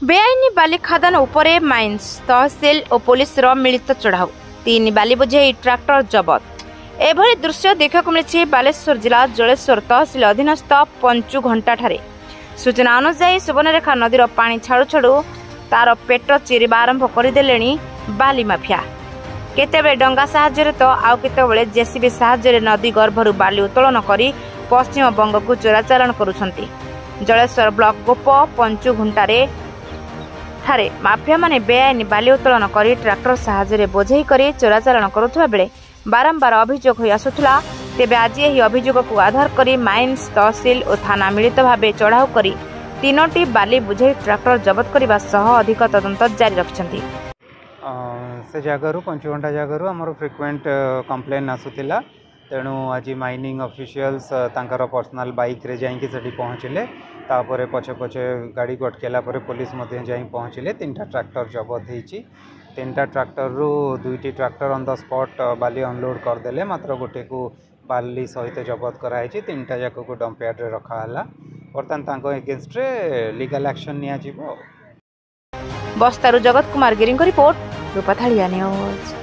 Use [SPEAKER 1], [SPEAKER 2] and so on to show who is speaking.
[SPEAKER 1] बेआईनी बाली खादान उपरे माइन्स तहसिल और पुलिस मिलित चढ़ाऊ 3 बाली बोझे ट्रैक्टर जबत। एभली दृश्य देखा मिली बालेश्वर जिला जलेश्वर तहसिल अधीनस्थ पंचु घंटा ठारे। सूचना अनुसार सुवर्णरेखा नदीर पानी छाड़ू छाड़ू तार पेट चिरिबा आरंभ करदेले बाली माफिया। केतेबेले डंगा साहाय्य तो आउ केतेबेले जेसीबी साहाय्य नदी गर्भरू बाली उत्तोलन करी पश्चिम बंग को चोराचालाण करुछंती। जलेश्वर ब्लॉक गोप पंचु घंटारे ठारे माफिया माने बेआईनी बाली उत्तोलन करी ट्रैक्टर साहाय्य बोझेई करी चोराचालाण करुथबा बेले बारंबार अभियोग होई आसुथला। तेबे आज एही अभियोग को आधार करी माइन्स तहसिल और थाना मिलित भावे चढ़ाऊ करी 3टी बाली बोझेई ट्रैक्टर जबत करने सह अधिक तदंत जारी रखिछंती।
[SPEAKER 2] से जगार पंचघंटा जगार आमर फ्रिक्वेंट कंप्लेन आसूला। तेणु आज माइनिंग ऑफिशियल्स तांकर पर्सनल बाइक रे जाइंकी सेठी पहुँचले। तापर पछे पछे गाड़ी को अटकेला पुलिस जाई पहुँचले। 3टा ट्रैक्टर जबत होईची। 3टा ट्रैक्टर रु 2टी ट्रैक्टर ऑन द स्पॉट बाली अनलोड करदेले। मात्र गोटे को बाली सहित जबत कराई। 3टा जाक को डंपयार्ड रे रखाला। बर्तमान तांको एगेंस्ट रे लीगल एक्शन निया जिवो।
[SPEAKER 1] बस्तारू जगत कुमार गिरी रिपोर्ट रूपाथालिया न्यूज।